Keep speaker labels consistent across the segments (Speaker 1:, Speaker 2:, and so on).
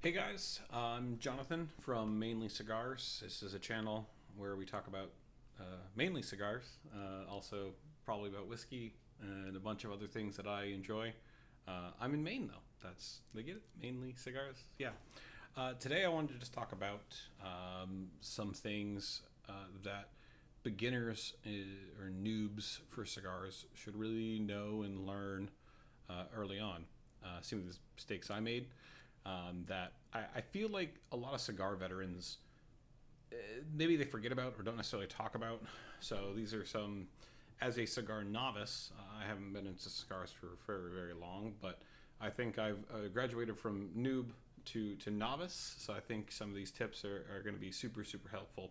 Speaker 1: Hey guys, I'm Jonathan from Mainly Cigars. This is a channel where we talk about mainly cigars, also probably about whiskey and a bunch of other things that I enjoy. I'm in Maine though. They get it? Mainly Cigars? Yeah. Today I wanted to just talk about some things that beginners or noobs for cigars should really know and learn early on. Some of the mistakes I made that I feel like a lot of cigar veterans maybe they forget about or don't necessarily talk about. So these are some, as a cigar novice, I haven't been into cigars for very, very long, but I think I've graduated from noob to novice. So I think some of these tips are going to be super, super helpful.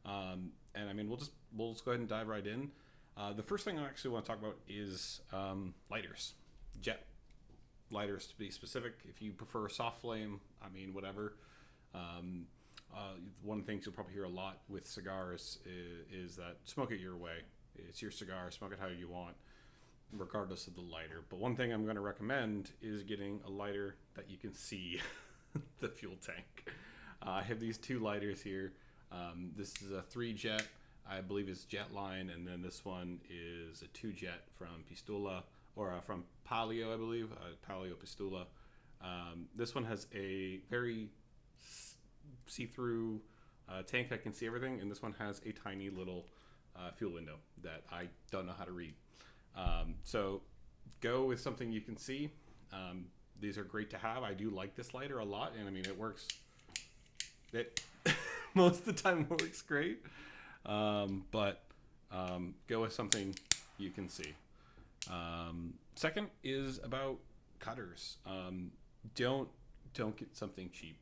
Speaker 1: And I mean, we'll just go ahead and dive right in. The first thing I actually want to talk about is lighters, jet lighters to be specific. If you prefer soft flame, I mean, whatever. Um, One of the things you'll probably hear a lot with cigars is that smoke it your way. It's your cigar, smoke it how you want, regardless of the lighter. But one thing I'm going to recommend is getting a lighter that you can see the fuel tank. I have these two lighters here. This is a 3-jet, I believe it's Jetline, and then this one is a 2-jet from Pistola, or from Palio, I believe, Palio Pistola. This one has a very see-through tank that can see everything, and this one has a tiny little fuel window that I don't know how to read. So go with something you can see. These are great to have. I do like this lighter a lot, and I mean it works. It most of the time works great, but go with something you can see. Second is about cutters. Don't don't get something cheap.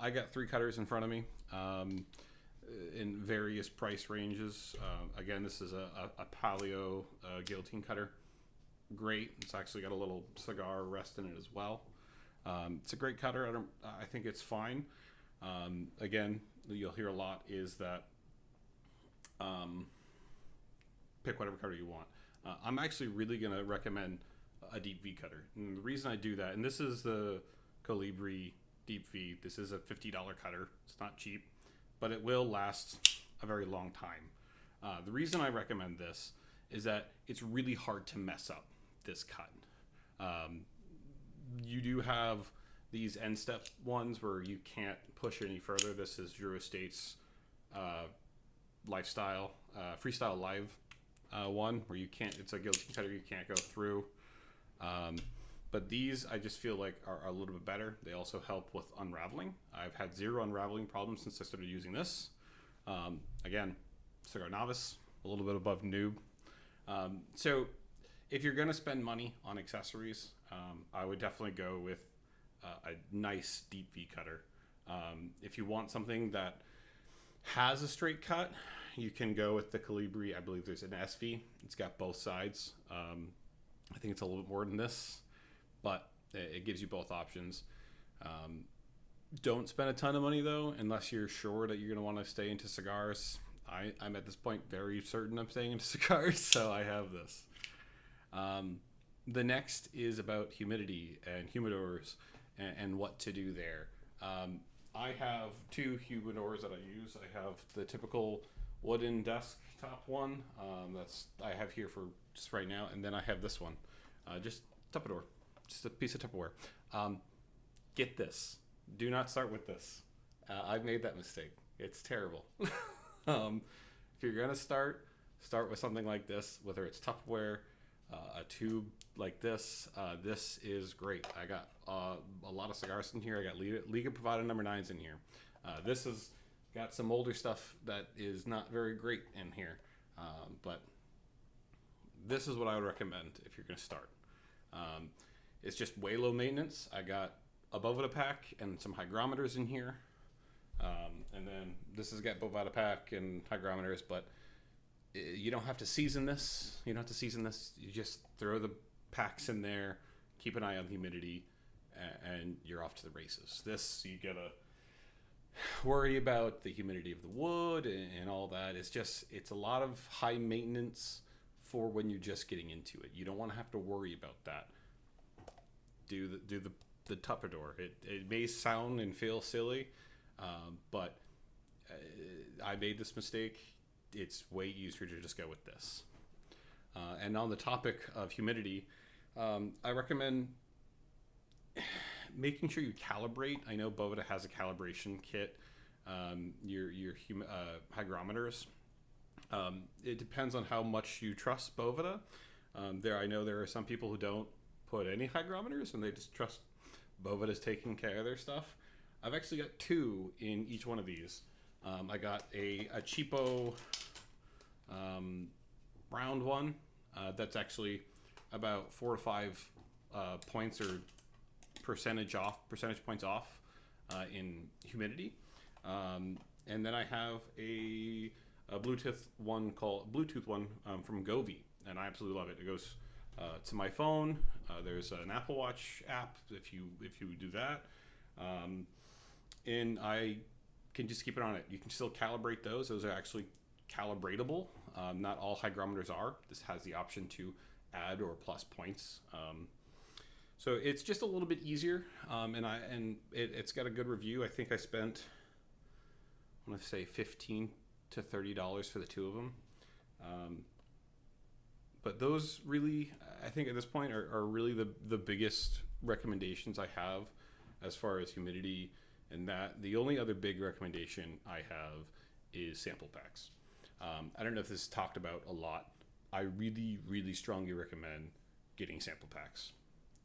Speaker 1: I got 3 cutters in front of me in various price ranges. Again, this is a Palio guillotine cutter. Great. It's actually got a little cigar rest in it as well. It's a great cutter. I think it's fine. Again, you'll hear a lot is that um, pick whatever cutter you want. I'm actually really going to recommend a deep V cutter. And the reason I do that, and this is the Calibri Deep V. This is a $50 cutter. It's not cheap, but it will last a very long time. The reason I recommend this is that it's really hard to mess up this cut. Um, you do have these end step ones where you can't push any further. This is Drew Estate's uh, lifestyle, freestyle live one where you can't, it's a guillotine cutter you can't go through. Um, but these I just feel like are a little bit better. They also help with unraveling. I've had 0 unraveling problems since I started using this. Again, cigar novice, a little bit above noob. So if you're going to spend money on accessories, I would definitely go with a nice deep V cutter. If you want something that has a straight cut, you can go with the Calibri. I believe there's an SV. It's got both sides. I think it's a little bit more than this, but it gives you both options. Don't spend a ton of money though, unless you're sure that you're going to want to stay into cigars. I'm at this point very certain I'm staying into cigars, so I have this. The next is about humidity and humidors and what to do there. I have 2 humidors that I use. I have the typical wooden desktop one that's I have here for just right now, and then I have this one, just Tupperware, just a piece of Tupperware. Get this. Do not start with this. I've made that mistake. It's terrible. If you're gonna start with something like this, whether it's Tupperware, a tube like this. This is great. I got a lot of cigars in here. I got Liga Privada number 9s in here. This has got some older stuff that is not very great in here, but this is what I would recommend if you're going to start. It's just way low maintenance. I got a Boveda pack and some hygrometers in here, and then this has got Boveda pack and hygrometers, but you don't have to season this. You don't have to season this. You just throw the packs in there, keep an eye on humidity, and you're off to the races. This, you gotta worry about the humidity of the wood and all that. It's a lot of high maintenance for when you're just getting into it. You don't want to have to worry about that. Do the the Tupperware. It may sound and feel silly, but I made this mistake. It's way easier to just go with this. And on the topic of humidity, I recommend making sure you calibrate. I know Boveda has a calibration kit. Your hygrometers. It depends on how much you trust Boveda. I know there are some people who don't put any hygrometers and they just trust Boveda's taking care of their stuff. I've actually got two in each one of these. I got a cheapo round one that's actually about 4 to 5 points or percentage points off in humidity. And then I have a Bluetooth one from Govee, and I absolutely love it. It goes to my phone. There's an Apple Watch app if you do that, and I can just keep it on it. You can still calibrate those. Those are actually calibratable. Not all hygrometers are. This has the option to add or plus points. So it's just a little bit easier, and it's got a good review. I think I spent, I want to say $15 to $30 for the two of them. But those really, I think at this point, are really the biggest recommendations I have as far as humidity. And that the only other big recommendation I have is sample packs. I don't know if this is talked about a lot. I really, really strongly recommend getting sample packs.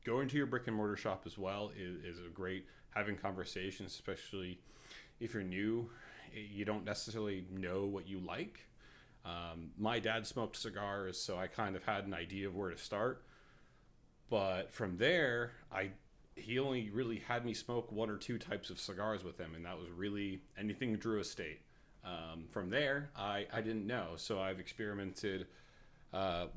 Speaker 1: Going to your brick and mortar shop as well is a great, having conversations, especially if you're new. You don't necessarily know what you like. My dad smoked cigars, so I kind of had an idea of where to start. But from there, he only really had me smoke 1 or 2 types of cigars with him, and that was really anything Drew Estate. From there, I didn't know, so I've experimented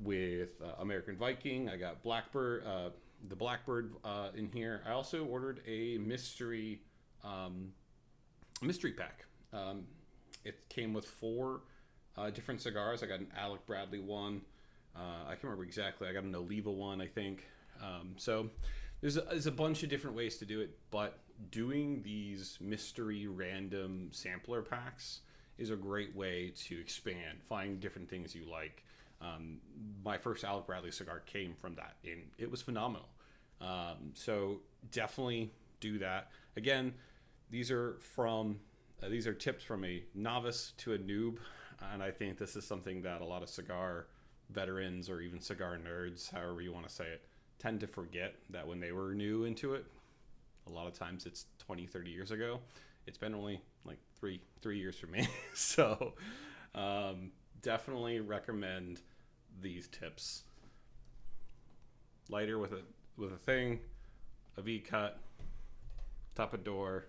Speaker 1: with American Viking. I got Blackbird, the Blackbird in here. I also ordered a mystery pack. It came with 4 different cigars. I got an Alec Bradley one. I can't remember exactly. I got an Oliva one, I think. So there's a bunch of different ways to do it, but doing these mystery random sampler packs is a great way to expand, find different things you like. My first Alec Bradley cigar came from that, and it was phenomenal. So definitely do that. Again, these are tips from a novice to a noob, and I think this is something that a lot of cigar veterans or even cigar nerds, however you want to say it, tend to forget that when they were new into it. A lot of times it's 20, 30 years ago. It's been only like three years for me. So definitely recommend these tips. Lighter with a thing, a V-cut, top of door,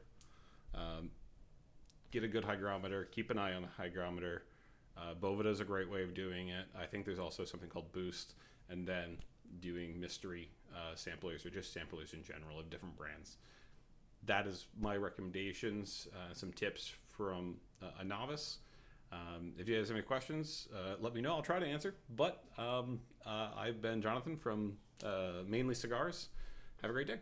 Speaker 1: get a good hygrometer, keep an eye on the hygrometer. Boveda is a great way of doing it. I think there's also something called Boost, and then doing mystery samplers or just samplers in general of different brands. That is my recommendations, some tips from a novice. If you guys have any questions, let me know. I'll try to answer. But I've been Jonathan from Mainely Cigars. Have a great day.